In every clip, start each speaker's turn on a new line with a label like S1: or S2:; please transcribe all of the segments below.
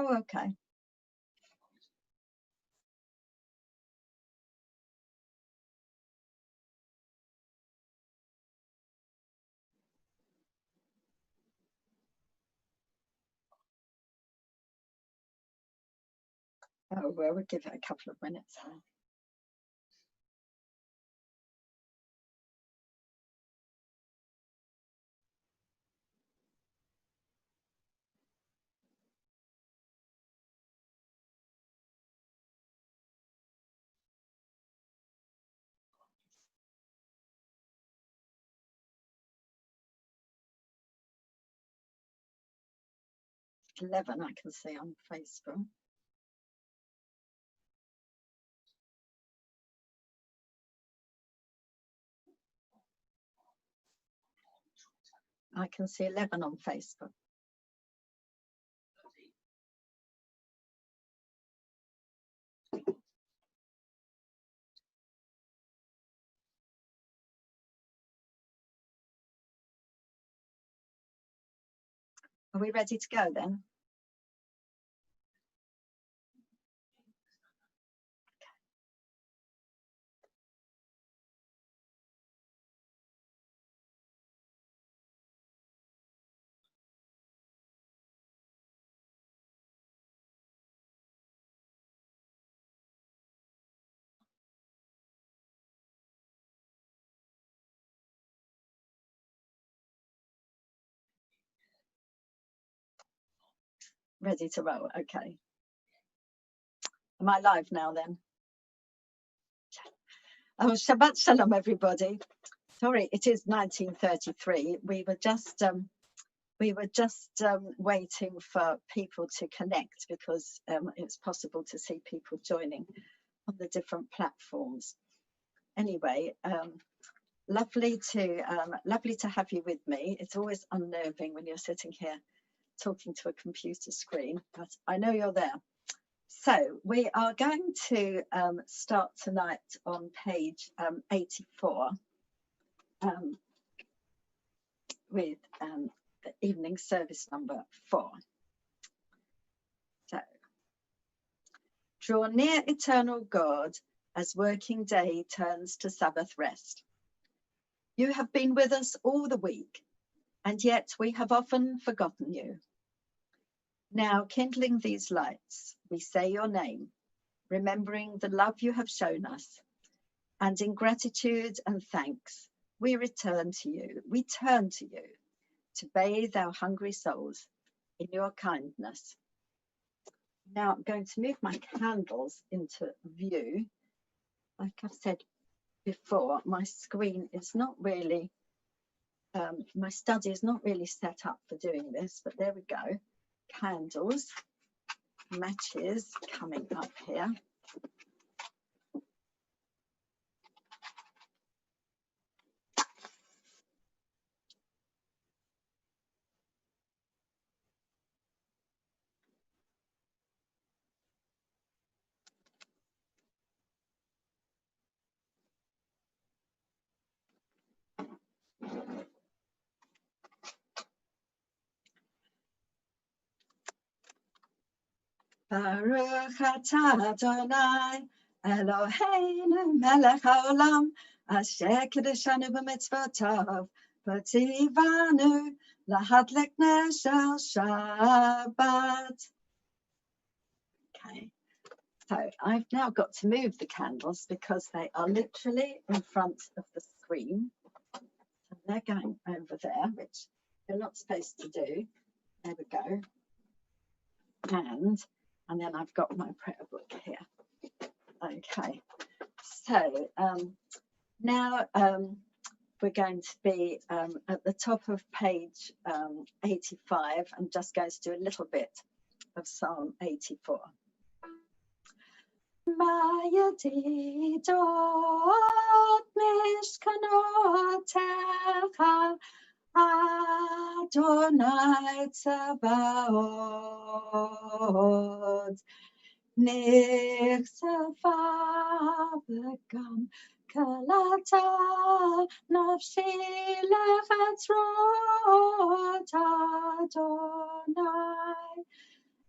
S1: Oh, okay. Oh, well, we'll give it a couple of minutes. Huh? 11 I can see on Facebook. I can see 11 on Facebook. Are we ready to go then? Ready to roll. Okay. Am I live now then? Oh, Shabbat shalom, everybody. Sorry, it is 1933. We were just waiting for people to connect because it's possible to see people joining on the different platforms. Anyway, lovely to have you with me. It's always unnerving when you're sitting here talking to a computer screen, but I know you're there. So we are going to start tonight on page 84 with the evening service number 4. So, draw near, eternal God, as working day turns to Sabbath rest. You have been with us all the week, and yet we have often forgotten you. Now, kindling these lights, we say your name, remembering the love you have shown us, and in gratitude and thanks, we turn to you to bathe our hungry souls in your kindness. Now I'm going to move my candles into view. Like I've said before, my screen is not really, my study is not really set up for doing this, but there we go. Candles, matches coming up here. Baruch atah Adonai Eloheinu melech haolam asher kiddushanu b'mitzvotav v'tzivanu lahadlik ner shel Shabbat. Okay, so I've now got to move the candles because they are literally in front of the screen. So they're going over there, which they're not supposed to do. There we go. And then I've got my prayer book here. Okay, so now we're going to be at the top of page 85. I'm just going to do a little bit of Psalm 84. Ma'yadidot mishkanotecha Adonai Tzebaot Nichsava v'gam kalata nafshi lechatzrot Adonai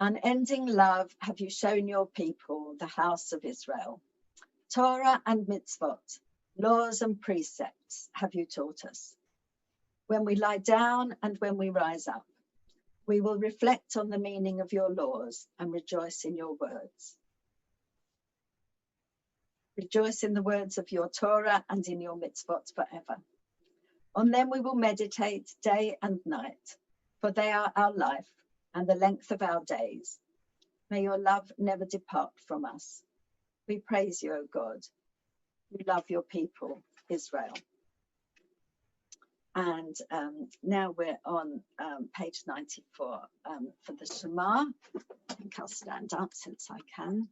S1: Unending love have you shown your people, the house of Israel. Torah and mitzvot, laws and precepts have you taught us. When we lie down and when we rise up, we will reflect on the meaning of your laws and rejoice in your words. Rejoice in the words of your Torah and in your mitzvot forever. On them we will meditate day and night, for they are our life and the length of our days. May your love never depart from us. We praise you, O God. We love your people, Israel. And now we're on page 94 for the Shema. I think I'll stand up since I can.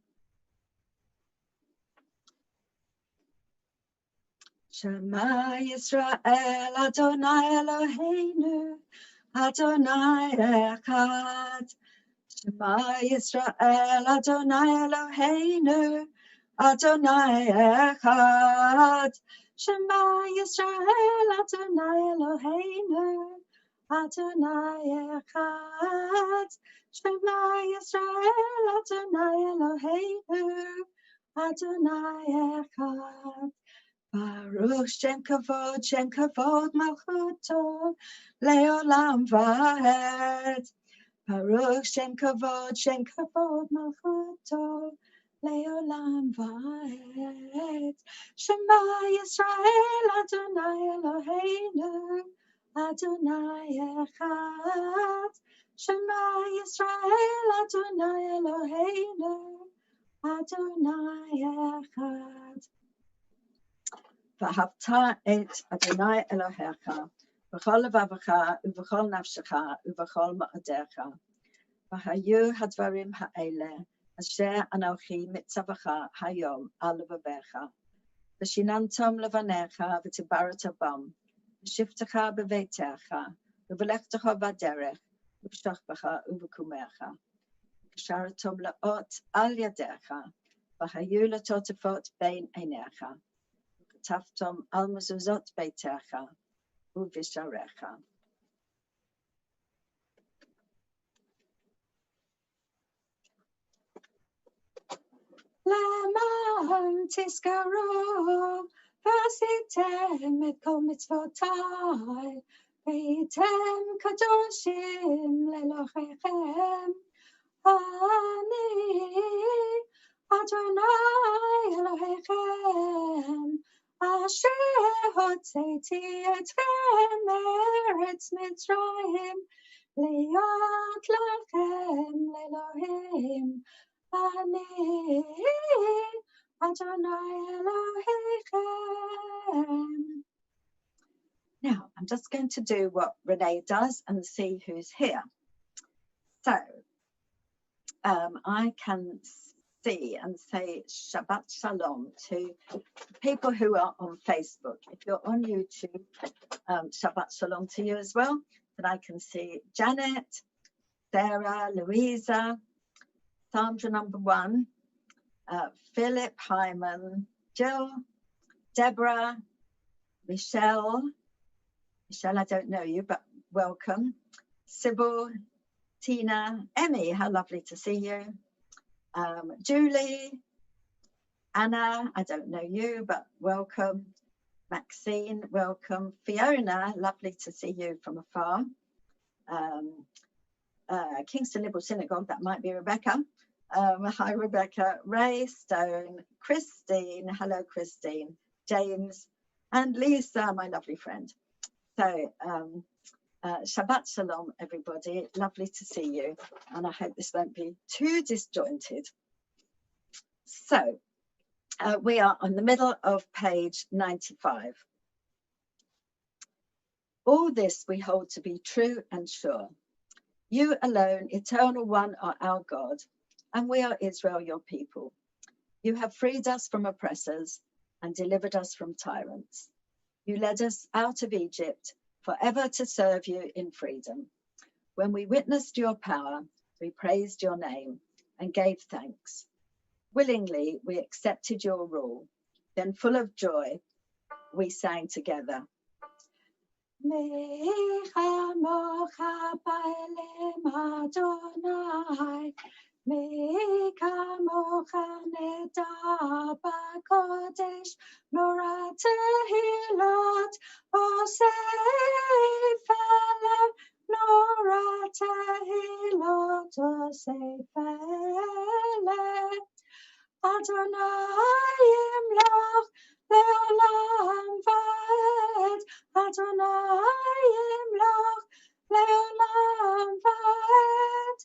S1: Shema Yisrael, Adonai Eloheinu, Adonai Echad. Shema Yisrael, Adonai Eloheinu, Adonai Echad. Shema Yisrael, Adonai Eloheinu, Adonai Echad. Shema Yisrael, Adonai Eloheinu, Adonai Echad. Baruch Shem Kavod Malchuto, Leolam Vaed. Baruch Shem Kavod Malchuto, Leolam Vaed. Shema Yisrael, Adonai Eloheinu, Adonai Echad. Shema Yisrael, Adonai Eloheinu, Adonai Echad. ואהבת את אדוני אלוהיך בכל לבבך ובכל נפשך ובכל מאודיך. והיו הדברים האלה אשר אנוכי מצווך היום על לבביך. ושיננתם לבניך ותברת בם, בשבתך בביתך, ובלכתך בדרך, ובשוכבך ובקומך. וקשרתם לאות על ידיך, והיו לטוטפות בין עיניך. וכתבתם על מזוזות ביתך ובשעריך. למען תזכרו ועשיתם את כל מצוותיי, והייתם קדושים לאלוהיכם. אני אדוני אלוהיכם, אשר הוצאתי אתכם מארץ מצרים, להיות לכם לאלוהים. אני אדוני אלוהיכם. Now, I'm just going to do what Renee does and see who's here. So, I can see and say Shabbat Shalom to people who are on Facebook. If you're on YouTube, Shabbat Shalom to you as well. Then I can see Janet, Sarah, Louisa, Sandra number 1, Philip, Hyman, Jill, Deborah, Michelle, I don't know you, but welcome. Sybil, Tina, Emmy, how lovely to see you. Julie, Anna, I don't know you, but welcome. Maxine, welcome. Fiona, lovely to see you from afar. Kingston Liberal Synagogue, that might be Rebecca. Hi, Rebecca. Ray, Stone, Christine, hello, Christine, James, and Lisa, my lovely friend. So, Shabbat Shalom, everybody. Lovely to see you. And I hope this won't be too disjointed. So, we are on the middle of page 95. All this we hold to be true and sure. You alone, eternal one, are our God, and we are Israel, your people. You have freed us from oppressors and delivered us from tyrants. You led us out of Egypt, forever to serve you in freedom. When we witnessed your power, we praised your name and gave thanks. Willingly, we accepted your rule. Then, full of joy, we sang together. מי כמוך באלם אדוני, מי כמוך נדע בקודש, נורא תהילות אוסף אליו, נורא תהילות אוסף אליו. אדוני ימלוך לעולם ועד, אדוני ימלוך לעולם ועד,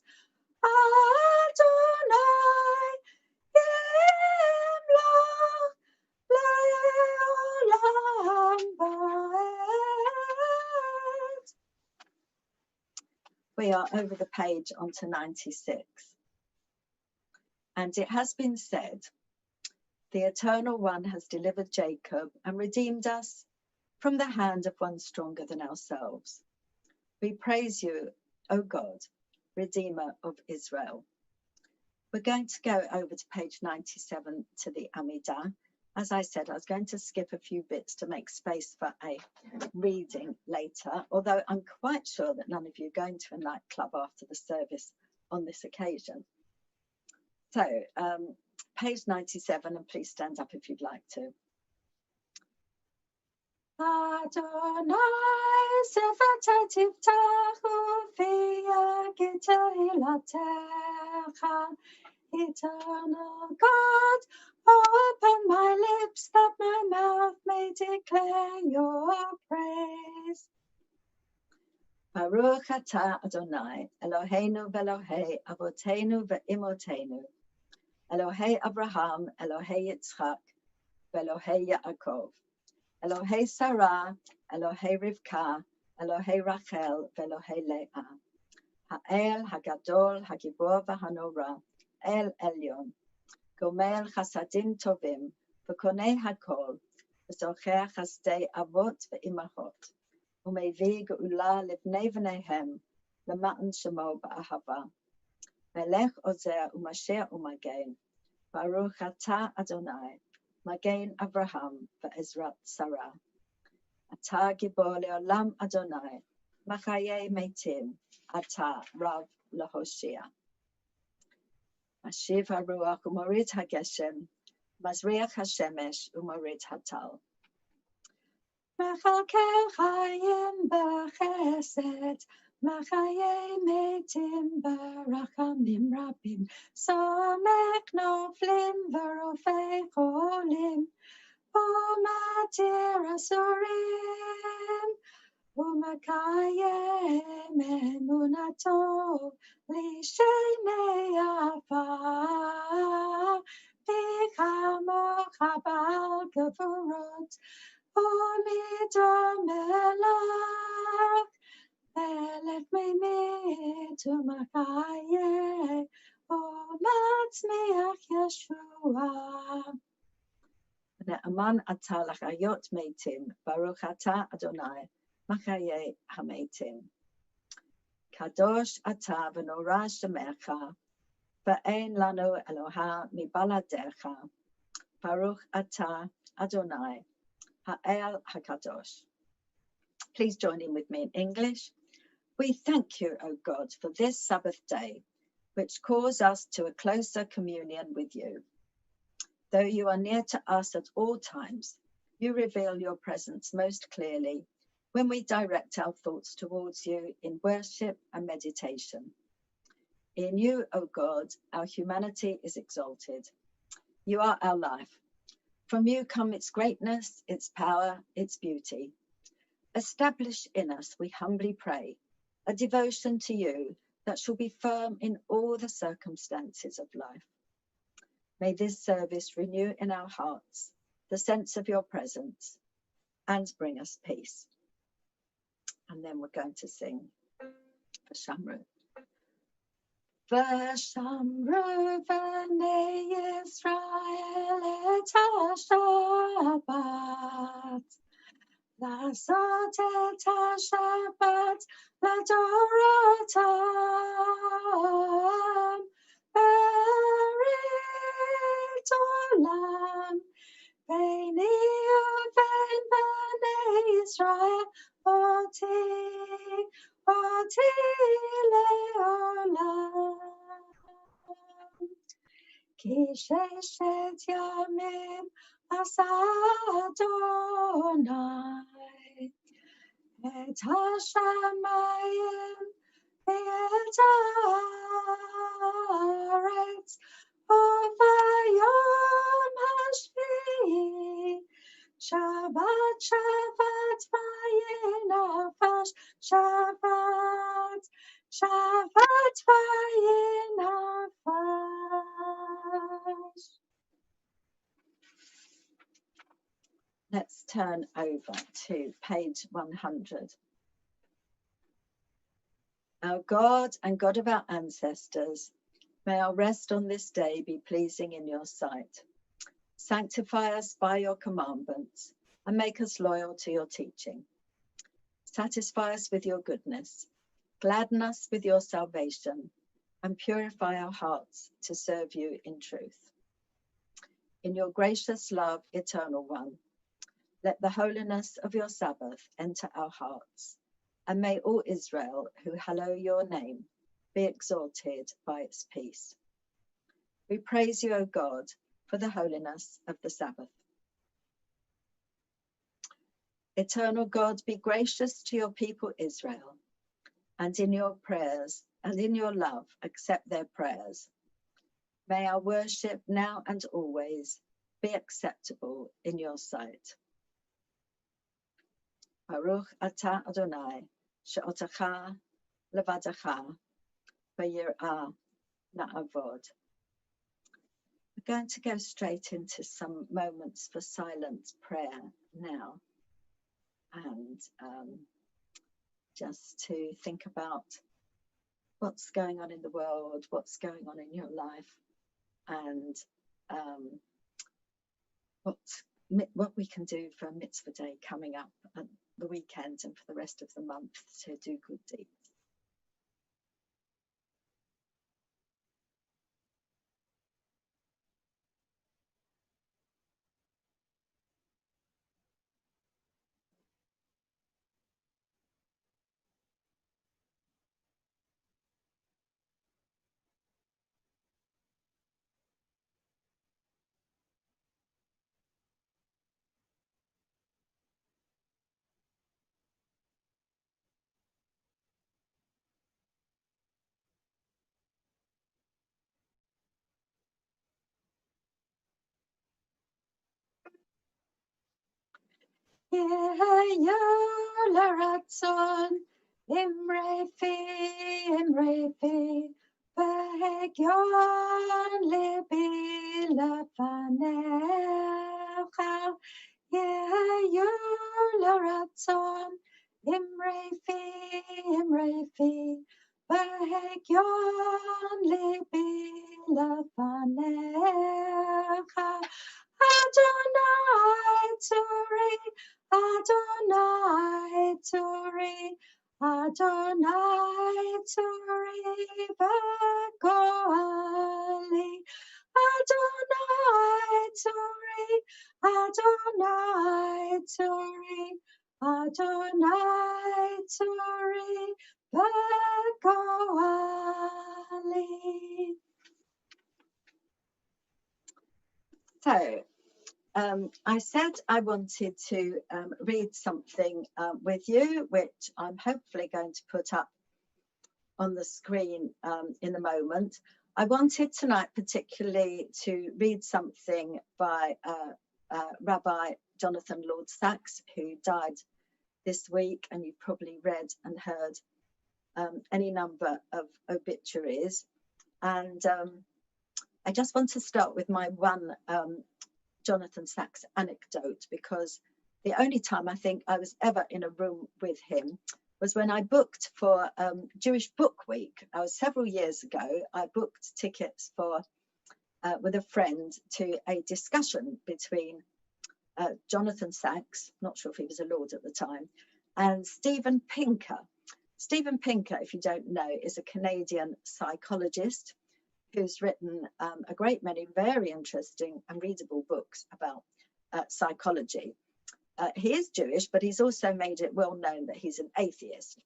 S1: אדוני ימלוך לעולם ועד. We are over the page onto 96. And it has been said, the Eternal One has delivered Jacob and redeemed us from the hand of one stronger than ourselves. We praise you, O God, Redeemer of Israel. We're going to go over to page 97 to the Amidah. As I said, I was going to skip a few bits to make space for a reading later, although I'm quite sure that none of you are going to a nightclub after the service on this occasion. So, page 97, and please stand up if you'd like to. Adonai sefatai tiftachu v'yagid tehilatecha. Eternal God, open my lips that my mouth may declare your praise. Baruch atah Adonai, Eloheinu v'Elohei Avotenu v'Imotenu, Elohei Abraham, Elohei Yitzchak, v'Elohei Yaakov, Elohei Sarah, Elohei Rivka, Elohei Rachel, v'Elohei Leah, Ha'el Hagadol, Hagibor v'Hanora, El Elyon, Gomel Chasadim Tovim, v'Konei Hakol, v'Zocher Chasdei Avot v'Imachot, U'Mevi Geula Livnei v'Neihem, L'Ma'an Shemo ba'Ahava, Melech Ozer U'Masher U'Magen, Baruch atah Adonai, Magen Abraham v'Ezrat Sarah. Atah Gibor Le'olam Adonai, Machayei Meitim, Atah Rav Lahoshia. Mashiv HaRuach U'Morid HaGeshem, Mazriach HaShemesh U'Morid HaTal. Mechalkel Chayim b'Chesed, Machayei Meitim b'Rachamim Rabim, Somek Noflim v'Rofei Cholim, U'Matir Asurim, U'Makayem Emunato L'Shenei Afar, V'Chamocha Ba'al Gevurot, U'Midor Melech, Melech Meimit U'Makayeh, U'Matzmiach Yeshua. Ne'aman atah l'chayot meitim, Baruch atah Adonai, Machayei hameitim. Kadosh atah v'nora shemecha, v'ein lanu Eloha mibaladecha, Baruch atah Adonai, Ha'el HaKadosh. Please join in with me in English. We thank you, O God, for this Sabbath day, which calls us to a closer communion with you. Though you are near to us at all times, you reveal your presence most clearly when we direct our thoughts towards you in worship and meditation. In you, O God, our humanity is exalted. You are our life. From you come its greatness, its power, its beauty. Establish in us, we humbly pray, a devotion to you that shall be firm in all the circumstances of life. May this service renew in our hearts the sense of your presence and bring us peace. And then we're going to sing for Shamru. V'shamru b'nei Yisrael et ha-Shabbat, לעשות את השבת לדורותם, ברית עולם, ביני ובין בני ישראל, עוד oti leolam. Ki sheshet yamim asa Adonai et hashamayim ve'et haaretz vayom hashvi'i Shabbat, Shabbat, vayinafash, Shabbat, Shabbat, vayinafash. Let's turn over to page 100. Our God and God of our ancestors, may our rest on this day be pleasing in your sight. Sanctify us by your commandments and make us loyal to your teaching. Satisfy us with your goodness, gladden us with your salvation, and purify our hearts to serve you in truth. In your gracious love, eternal one, let the holiness of your Sabbath enter our hearts, and may all Israel who hallow your name be exalted by its peace. We praise you, O God, for the holiness of the Sabbath. Eternal God, be gracious to your people Israel, and in your prayers and in your love accept their prayers. May our worship now and always be acceptable in your sight. Baruch atah Adonai, she'otacha levadacha, v'yir'ah na'avod. We're going to go straight into some moments for silent prayer now, and just to think about what's going on in the world, what's going on in your life, and what we can do for Mitzvah Day coming up at the weekend and for the rest of the month to do good deeds. Yehayu l'ratzon, imrefi, v'hegyon libi lefanecha. Yehayu l'ratzon, imrefi, v'hegyon libi lefanecha. Adonai Tzuri, Adonai Tzuri, Adonai Tzuri v'goali. Adonai Tzuri, Adonai Tzuri, Adonai Tzuri v'goali. So, I said I wanted to read something with you, which I'm hopefully going to put up on the screen in a moment. I wanted tonight particularly to read something by Rabbi Jonathan Lord Sachs, who died this week, and you've probably read and heard any number of obituaries. And I just want to start with my one Jonathan Sachs anecdote, because the only time I think I was ever in a room with him was when I booked for Jewish Book Week. I was several years ago. I booked tickets for with a friend to a discussion between Jonathan Sachs, not sure if he was a lord at the time, and Steven Pinker. Steven Pinker, if you don't know, is a Canadian psychologist who's written a great many very interesting and readable books about psychology. he is Jewish, but he's also made it well known that he's an atheist.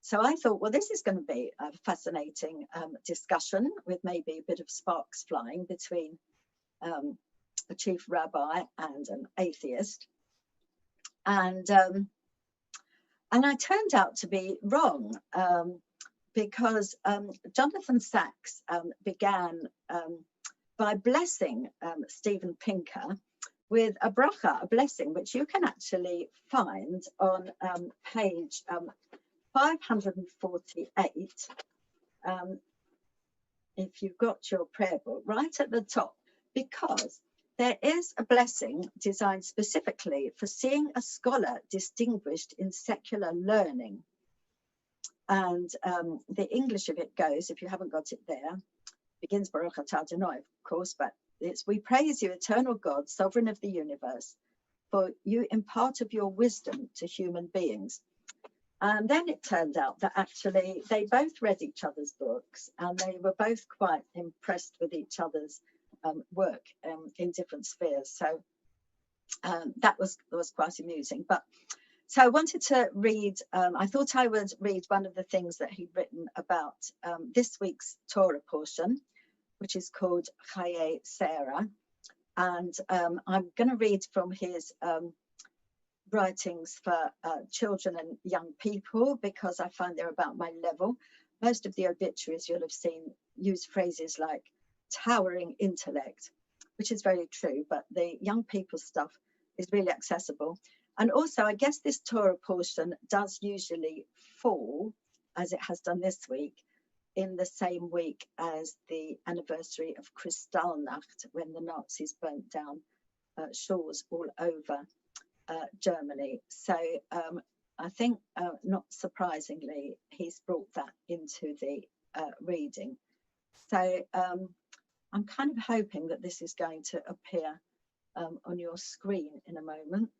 S1: So I thought, well, this is going to be a fascinating discussion with maybe a bit of sparks flying between a chief rabbi and an atheist. And I turned out to be wrong, because Jonathan Sacks began by blessing Steven Pinker with a bracha, a blessing, which you can actually find on page 548, if you've got your prayer book, right at the top, because there is a blessing designed specifically for seeing a scholar distinguished in secular learning. And the English of it goes, if you haven't got it there, begins Baruch Atah Adonai, of course, but it's, we praise you, eternal God, sovereign of the universe, for you impart of your wisdom to human beings. And then it turned out that actually they both read each other's books, and they were both quite impressed with each other's work in different spheres. So that was quite amusing. But so I wanted to read, I thought I would read one of the things that he'd written about this week's Torah portion, which is called Chaye Sarah. And I'm going to read from his writings for children and young people, because I find they're about my level. Most of the obituaries you'll have seen use phrases like towering intellect, which is very true, but the young people stuff is really accessible. And also, I guess this Torah portion does usually fall, as it has done this week, in the same week as the anniversary of Kristallnacht, when the Nazis burnt down shores all over Germany. So I think, not surprisingly, he's brought that into the reading. So I'm kind of hoping that this is going to appear on your screen in a moment,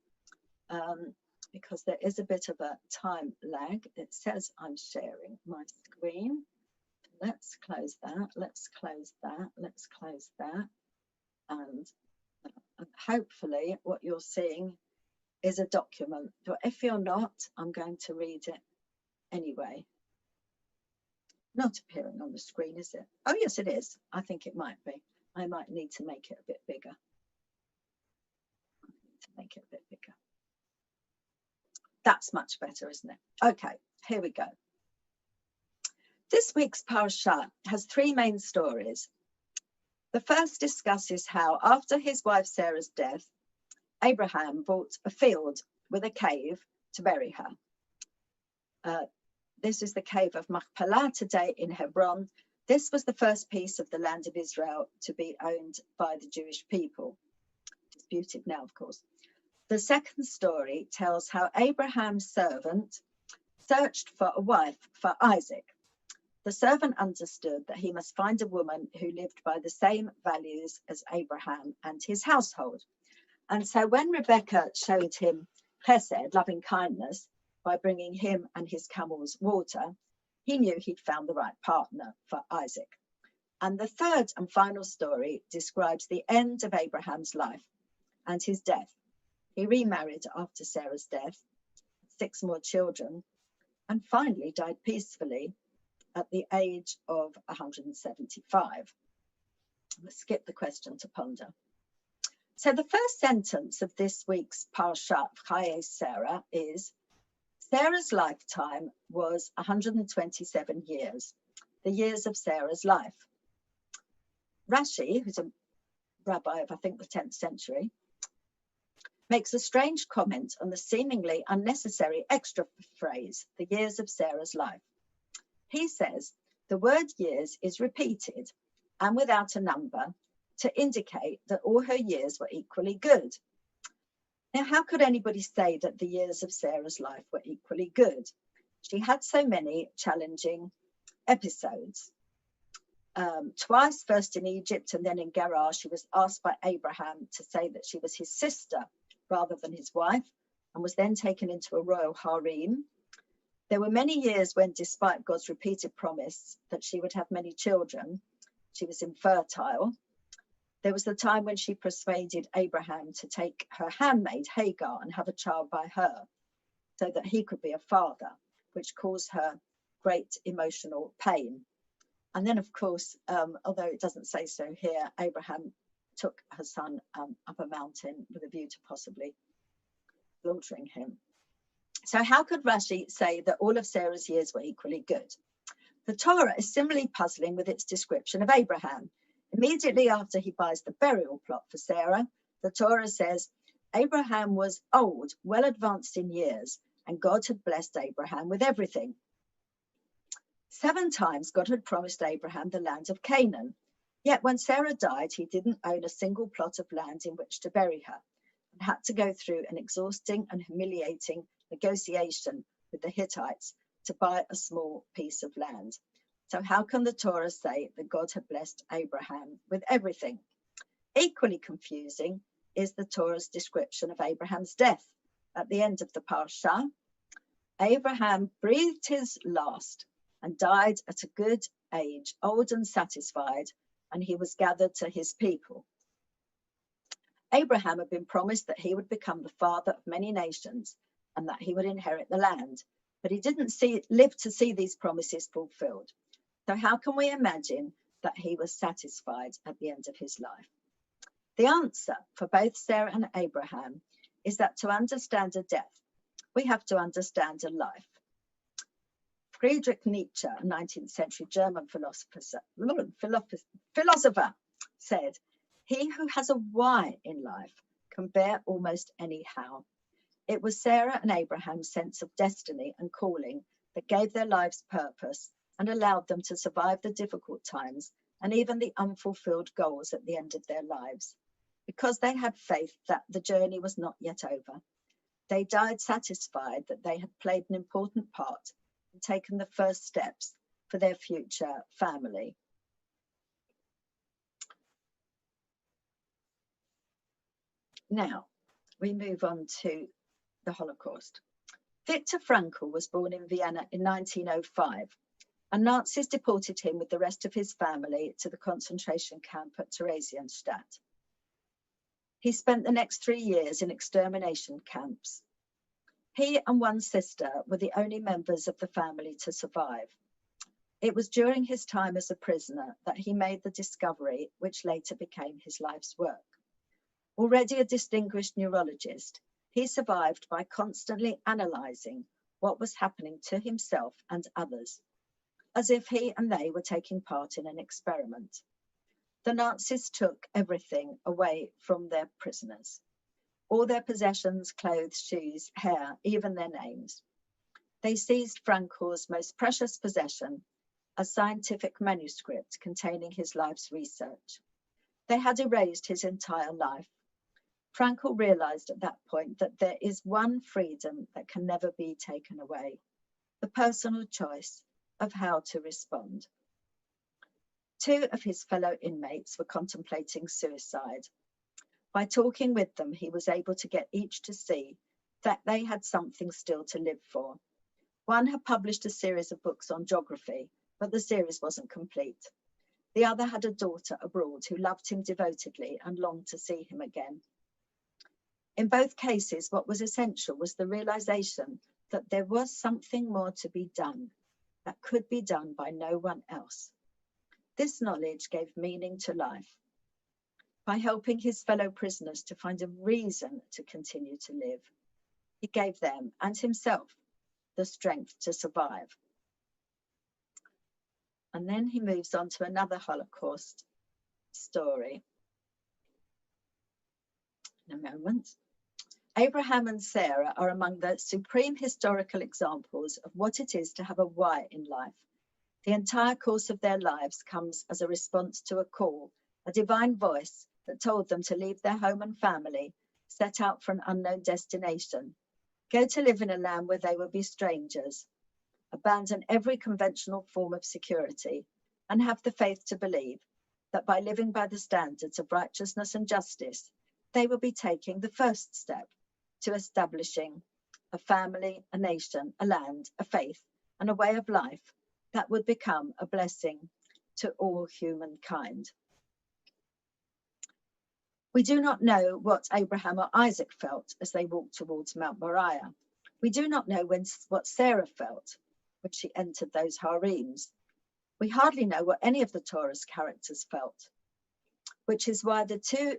S1: because there is a bit of a time lag. It says I'm sharing my screen. Let's close that, let's close that, let's close that. And hopefully what you're seeing is a document. But if you're not, I'm going to read it anyway. Not appearing on the screen, is it? Oh, yes, it is. I think it might be. I might need to make it a bit bigger. That's much better, isn't it? Okay, here we go. This week's parasha has three main stories. The first discusses how, after his wife Sarah's death, Abraham bought a field with a cave to bury her. This is the cave of Machpelah today in Hebron. This was the first piece of the land of Israel to be owned by the Jewish people. Disputed now, of course. The second story tells how Abraham's servant searched for a wife for Isaac. The servant understood that he must find a woman who lived by the same values as Abraham and his household. And so when Rebecca showed him chesed, loving kindness, by bringing him and his camels water, he knew he'd found the right partner for Isaac. And the third and final story describes the end of Abraham's life and his death. He remarried after Sarah's death, 6 more children, and finally died peacefully at the age of 175. Let's skip the question to ponder. So the first sentence of this week's Parshat Chaye Sarah is, Sarah's lifetime was 127 years, the years of Sarah's life. Rashi, who's a rabbi of, I think, the 10th century, makes a strange comment on the seemingly unnecessary extra phrase, the years of Sarah's life. He says the word years is repeated and without a number to indicate that all her years were equally good. Now, how could anybody say that the years of Sarah's life were equally good? She had so many challenging episodes. Twice, first in Egypt and then in Gerar, she was asked by Abraham to say that she was his sister rather than his wife, and was then taken into a royal harem. There were many years when, despite God's repeated promise that she would have many children, she was infertile. There was the time when she persuaded Abraham to take her handmaid Hagar and have a child by her so that he could be a father, which caused her great emotional pain. And then, of course, although it doesn't say so here, Abraham took her son up a mountain with a view to possibly slaughtering him. So how could Rashi say that all of Sarah's years were equally good? The Torah is similarly puzzling with its description of Abraham. Immediately after he buys the burial plot for Sarah, the Torah says, Abraham was old, well advanced in years, and God had blessed Abraham with everything. 7 times God had promised Abraham the land of Canaan. Yet when Sarah died, he didn't own a single plot of land in which to bury her, and had to go through an exhausting and humiliating negotiation with the Hittites to buy a small piece of land. So how can the Torah say that God had blessed Abraham with everything? Equally confusing is the Torah's description of Abraham's death. At the end of the Parsha, Abraham breathed his last and died at a good age, old and satisfied, and he was gathered to his people. Abraham had been promised that he would become the father of many nations and that he would inherit the land, but he didn't live to see these promises fulfilled. So how can we imagine that he was satisfied at the end of his life? The answer for both Sarah and Abraham is that to understand a death, we have to understand a life. Friedrich Nietzsche, a 19th century German philosopher, said, "He who has a why in life can bear almost any how." It was Sarah and Abraham's sense of destiny and calling that gave their lives purpose and allowed them to survive the difficult times and even the unfulfilled goals at the end of their lives. Because they had faith that the journey was not yet over, they died satisfied that they had played an important part and taken the first steps for their future family. Now, we move on to the Holocaust. Viktor Frankl was born in Vienna in 1905, and Nazis deported him with the rest of his family to the concentration camp at Theresienstadt. He spent the next 3 years in extermination camps. He and one sister were the only members of the family to survive. It was during his time as a prisoner that he made the discovery which later became his life's work. Already a distinguished neurologist, he survived by constantly analysing what was happening to himself and others, as if he and they were taking part in an experiment. The Nazis took everything away from their prisoners. All their possessions, clothes, shoes, hair, even their names. They seized Frankl's most precious possession, a scientific manuscript containing his life's research. They had erased his entire life. Frankl realized at that point that there is one freedom that can never be taken away, the personal choice of how to respond. 2 of his fellow inmates were contemplating suicide. By talking with them, he was able to get each to see that they had something still to live for. One had published a series of books on geography, but the series wasn't complete. The other had a daughter abroad who loved him devotedly and longed to see him again. In both cases, what was essential was the realization that there was something more to be done that could be done by no one else. This knowledge gave meaning to life. By helping his fellow prisoners to find a reason to continue to live, he gave them and himself the strength to survive. And then he moves on to another Holocaust story. In a moment. Abraham and Sarah are among the supreme historical examples of what it is to have a why in life. The entire course of their lives comes as a response to a call, a divine voice that told them to leave their home and family, set out for an unknown destination, go to live in a land where they would be strangers, abandon every conventional form of security, and have the faith to believe that by living by the standards of righteousness and justice, they will be taking the first step to establishing a family, a nation, a land, a faith, and a way of life that would become a blessing to all humankind. We do not know what Abraham or Isaac felt as they walked towards Mount Moriah. We do not know what Sarah felt when she entered those harems. We hardly know what any of the Torah's characters felt, which is why the two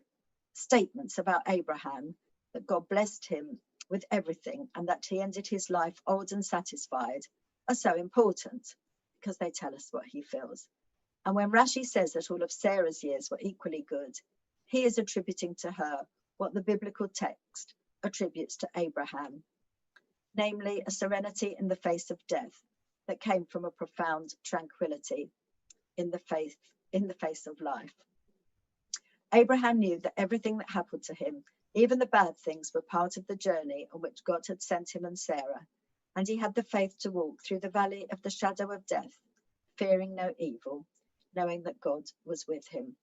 S1: statements about Abraham, that God blessed him with everything and that he ended his life old and satisfied, are so important, because they tell us what he feels. And when Rashi says that all of Sarah's years were equally good, he is attributing to her what the biblical text attributes to Abraham, namely a serenity in the face of death that came from a profound tranquility in the face of life. Abraham knew that everything that happened to him, even the bad things, were part of the journey on which God had sent him and Sarah, and he had the faith to walk through the valley of the shadow of death, fearing no evil, knowing that God was with him.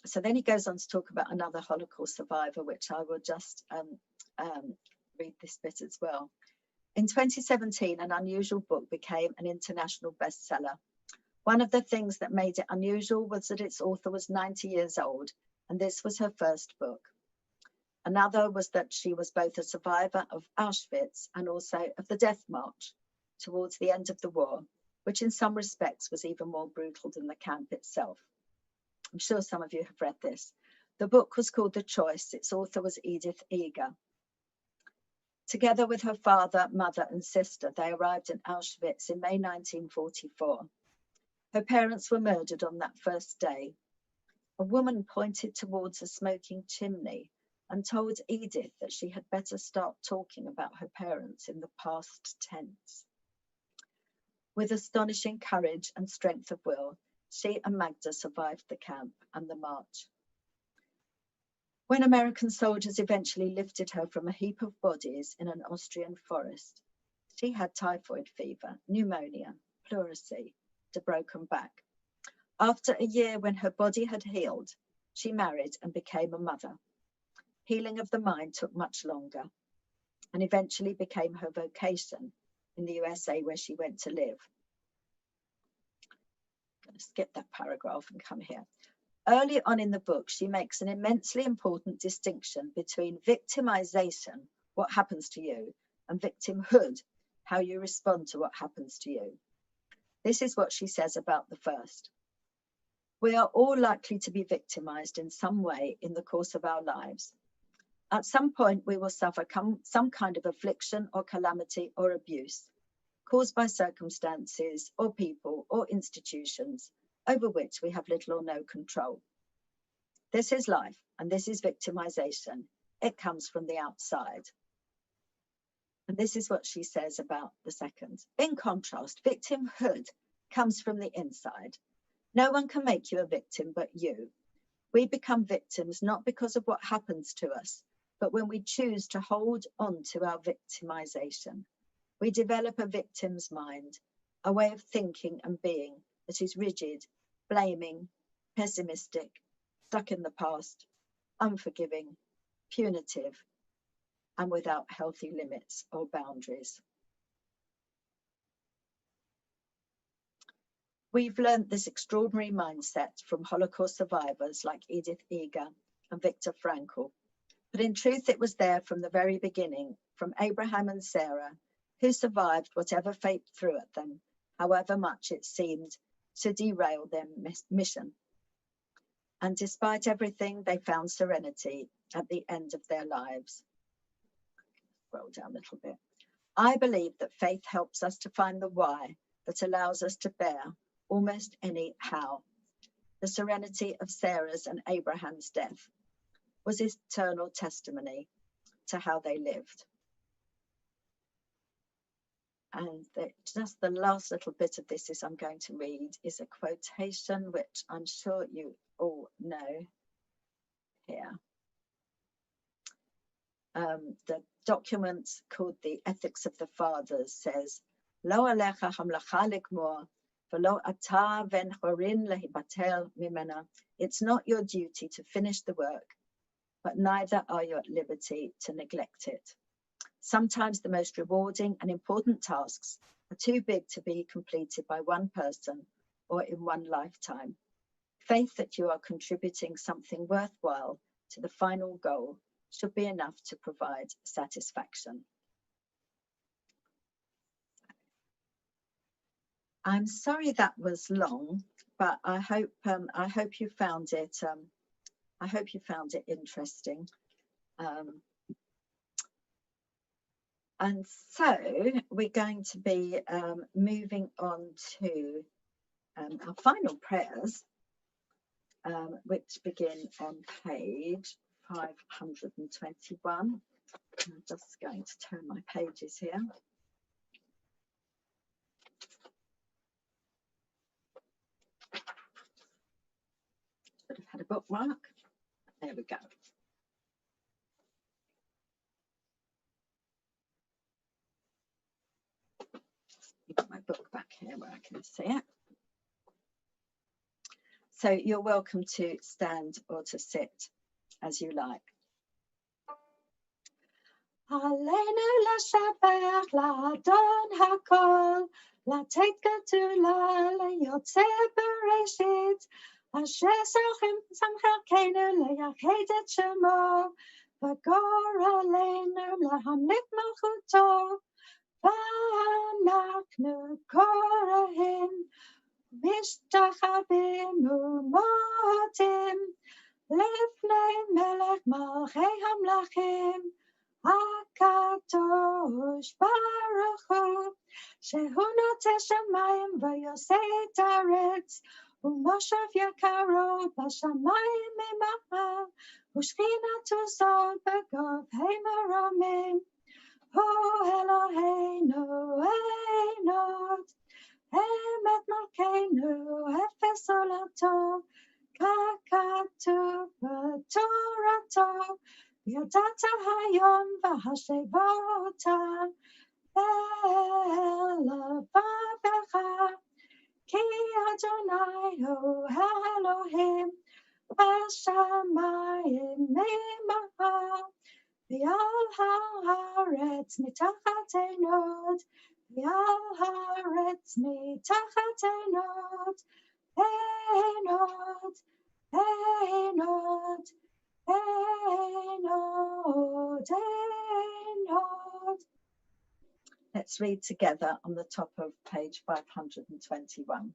S1: So then he goes on to talk about another Holocaust survivor, which I will just read this bit as well. In 2017, an unusual book became an international bestseller. One of the things that made it unusual was that its author was 90 years old, and this was her first book. Another was that she was both a survivor of Auschwitz and also of the Death March towards the end of the war, which in some respects was even more brutal than the camp itself. I'm sure some of you have read this. The book was called The Choice. Its author was Edith Eger. Together with her father, mother, and sister, they arrived in Auschwitz in May 1944. Her parents were murdered on that first day. A woman pointed towards a smoking chimney and told Edith that she had better start talking about her parents in the past tense. With astonishing courage and strength of will, she and Magda survived the camp and the march. When American soldiers eventually lifted her from a heap of bodies in an Austrian forest, she had typhoid fever, pneumonia, pleurisy, and a broken back. After a year when her body had healed, she married and became a mother. Healing of the mind took much longer and eventually became her vocation in the USA, where she went to live. I'm going to skip that paragraph and come here. Early on in the book, she makes an immensely important distinction between victimization, what happens to you, and victimhood, how you respond to what happens to you. This is what she says about the first. We are all likely to be victimized in some way in the course of our lives. At some point, we will suffer some kind of affliction or calamity or abuse caused by circumstances or people or institutions over which we have little or no control. This is life, and this is victimization. It comes from the outside. And this is what she says about the second. In contrast, victimhood comes from the inside. No one can make you a victim but you. We become victims not because of what happens to us, but when we choose to hold on to our victimization. We develop a victim's mind, a way of thinking and being that is rigid, blaming, pessimistic, stuck in the past, unforgiving, punitive, and without healthy limits or boundaries. We've learned this extraordinary mindset from Holocaust survivors like Edith Eger and Viktor Frankl. But in truth, it was there from the very beginning, from Abraham and Sarah, who survived whatever fate threw at them, however much it seemed to derail their mission. And despite everything, they found serenity at the end of their lives. Scroll down a little bit. I believe that faith helps us to find the why that allows us to bear almost any how. The serenity of Sarah's and Abraham's death was eternal testimony to how they lived. And just the last little bit of this I'm going to read is a quotation which I'm sure you all know here. The document called The Ethics of the Fathers says, Lo alecha hamlacha likmor, v'lo ata ven chorin lehibatel mimena. It's not your duty to finish the work, but neither are you at liberty to neglect it. Sometimes the most rewarding and important tasks are too big to be completed by one person or in one lifetime. Faith that you are contributing something worthwhile to the final goal should be enough to provide satisfaction. I'm sorry that was long, but I hope you found it. I hope you found it interesting. And so we're going to be moving on to our final prayers, which begin on page 521. I'm just going to turn my pages here. Should have had a bookmark. There we go. Got my book back here where I can see it. So you're welcome to stand or to sit as you like. Aleinu לשבח לאדון הכל, לתת גדולה ליוצא בראשית, אשר שמחנו לייחד את שמו, וגורלנו להמליך מלכותו, ואנחנו קוראים משתחווים ומודים לפני מלך מלכי המלכים, הקדוש ברוך הוא, שהוא נוטה שמיים ויוסד את הארץ, ומושב יקרו בשמיים ממעל, ושכינתו זו בגבהי מרומים. הוא אלוהינו עינות, אמת מלכנו אפס עולתו, ככתוב בתורתו, ידעת היום והשבות אל לבבך, כי אדוני הוא האלוהים בשמיים ממעל, ועל הארץ מתחת עינות, ועל הארץ מתחת עינות, עינות, עינות, Let's read together on the top of page 521.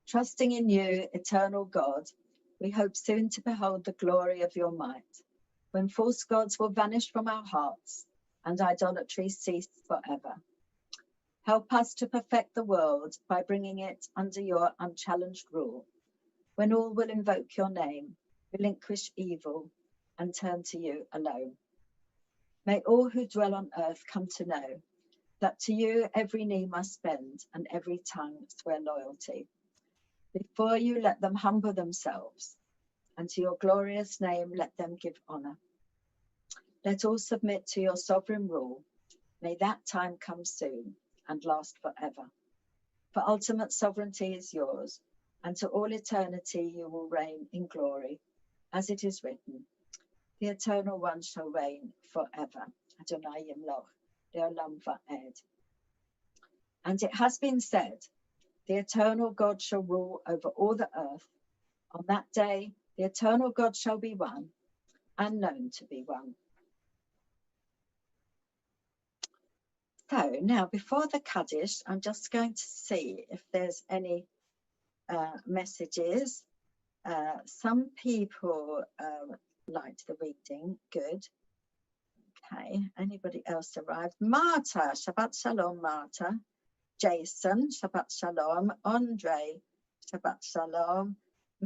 S1: Trusting in you, eternal God, we hope soon to behold the glory of your might, when false gods will vanish from our hearts and idolatry cease forever. Help us to perfect the world by bringing it under your unchallenged rule, when all will invoke your name, relinquish evil, and turn to you alone. May all who dwell on earth come to know that to you every knee must bend and every tongue swear loyalty. Before you let them humble themselves, and to your glorious name let them give honor. Let all submit to your sovereign rule. May that time come soon and last forever. For ultimate sovereignty is yours, and to all eternity you will reign in glory. As it is written, the Eternal One shall reign forever. Adonai Yimloch, Le'olam Va'ed. And it has been said, the Eternal God shall rule over all the earth. On that day, the Eternal God shall be one, and known to be one. So now, before the Kaddish, I'm just going to see if there's any messages. Some people liked the reading. Good. Okay. Anybody else arrived? Marta, Shabbat Shalom, Marta. Jason, Shabbat Shalom. Andre, Shabbat Shalom.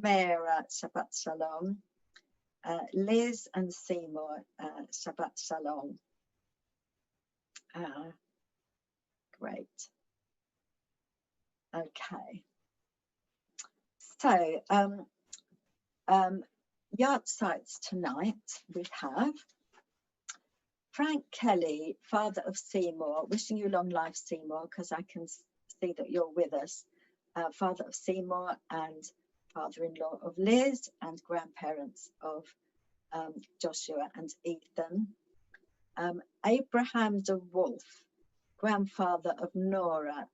S1: Mera, Shabbat Shalom. Liz and Seymour, Shabbat Shalom. Great. Okay. So, yard sites tonight we have Frank Kelly, father of Seymour, wishing you long life, Seymour, because I can see that you're with us. Father of Seymour and father-in-law of Liz and grandparents of Joshua and Ethan. Abraham de Wolf, grandfather of Nora,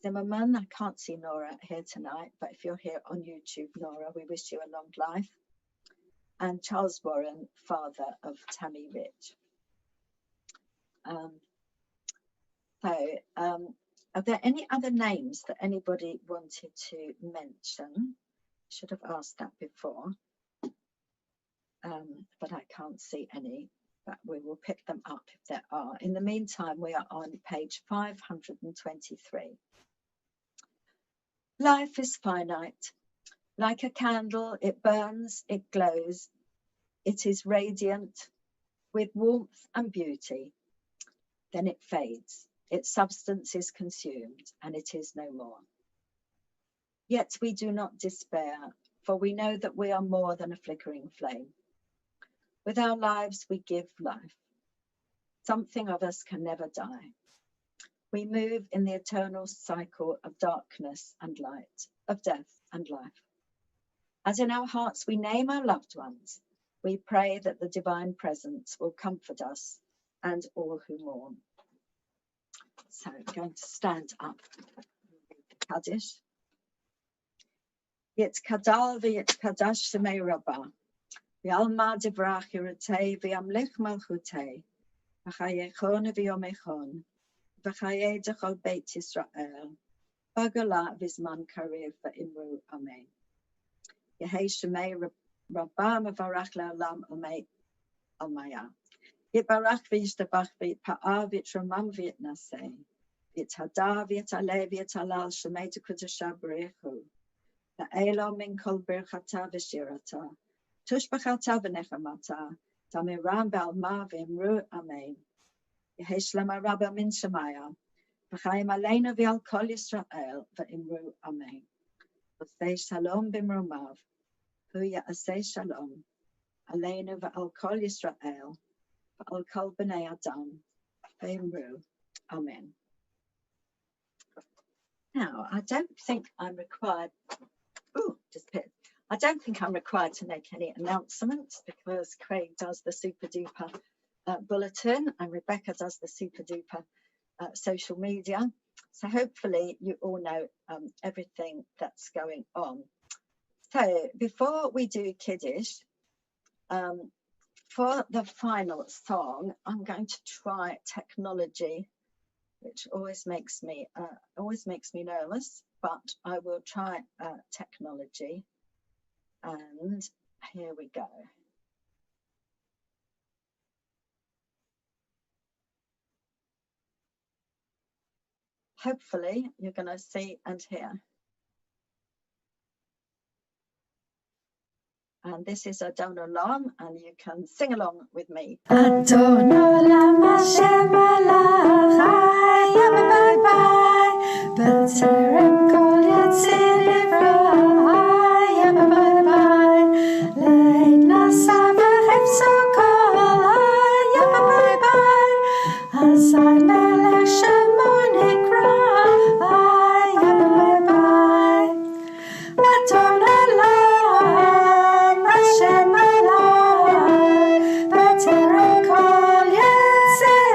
S1: Zimmerman. I can't see Nora here tonight, but if you're here on YouTube, Nora, we wish you a long life. And Charles Warren, father of Tammy Rich. Are there any other names that anybody wanted to mention? Should have asked that before, but I can't see any, but we will pick them up if there are. In the meantime, we are on page 523. Life is finite. Like a candle, it burns, it glows. It is radiant with warmth and beauty. Then it fades. Its substance is consumed, and it is no more. Yet we do not despair, for we know that we are more than a flickering flame. With our lives, we give life. Something of us can never die. We move in the eternal cycle of darkness and light, of death and life. As in our hearts we name our loved ones, we pray that the divine presence will comfort us and all who mourn. So I'm going to stand up and read the Kaddish. Yet kadal v'yet kadash shemei rabbah, v'alma divrach yiratei v'yamlich malchutei, v'chayechon v'yomechon, v'chayei dechol beit Yisrael, b'gala v'zman karev v'imru amen. Yehei shemei rabbah mevarach le'olam omei almaya. Yibarach v'yishtabach v'yitpa'ah v'yitramam v'yitnaseh, v'yithadar v'yitaleh v'yitalal shemei tekudashah b'rechu. La'elo min kol birchata v'shirata, tushbachata v'nechamata, tamiram b'alma v'imru amen. Yehei shlema rabba min shemaya, v'chayim aleinu v'al kol Yisrael v'imru amen. V'sei shalom b'mrumav, hu ya'aseh shalom, aleinu v'al kol Yisrael, v'al kol b'nei adam, v'imru amen. Now, I don't think I'm required. I don't think I'm required to make any announcements because Craig does the super duper bulletin and Rebecca does the super duper social media. So hopefully you all know everything that's going on. So before we do Kiddush, for the final song, I'm going to try technology, which always makes me nervous, but I will try technology. And here we go. Hopefully you're going to see and hear. And this is Adon Olam, and you can sing along with me. Adon Olam Hashem Alach Hayam Bye Bye B'Terem Kol Yatzir Yivra Hayam Bye Bye Leid Nasa V'Chifso Kol Hayam Bye Bye Azai Melech Shemo Nikra Hayam Bye Bye Adon Olam Hashem Alai, B'Terem Kol Yatzir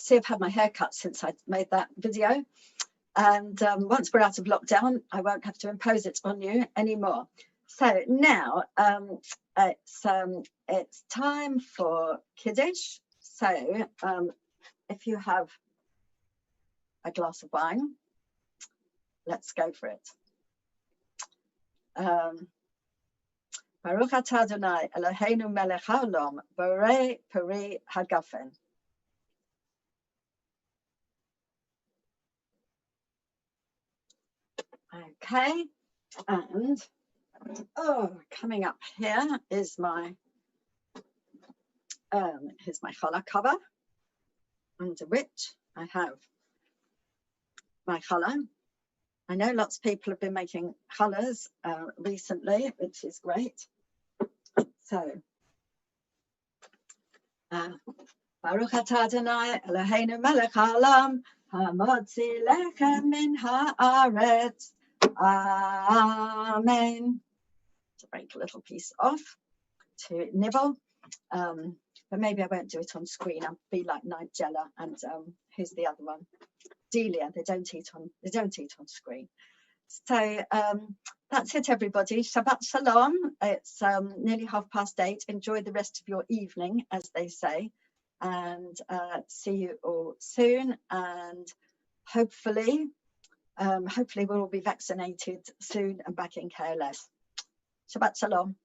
S1: see I've had my hair cut since I made that video. And once we're out of lockdown, I won't have to impose it on you anymore. So now it's time for Kiddush. So if you have a glass of wine, let's go for it. Baruch atah Adonai Eloheinu melech haolam borei peri hagafen. Okay, and coming up here is my here's my challah cover, under which I have my challah. I know lots of people have been making challahs recently, which is great. So, Baruch atah Adonai Eloheinu melech haolam hamotzi lechem min haaretz. Amen. To break a little piece off to nibble, but maybe I won't do it on screen. I'll be like Nigella and who's the other one? Delia. They don't eat on screen. So that's it, everybody. Shabbat shalom. It's nearly 8:30. Enjoy the rest of your evening, as they say, and see you all soon. And hopefully we'll all be vaccinated soon and back in KLS. Shabbat shalom.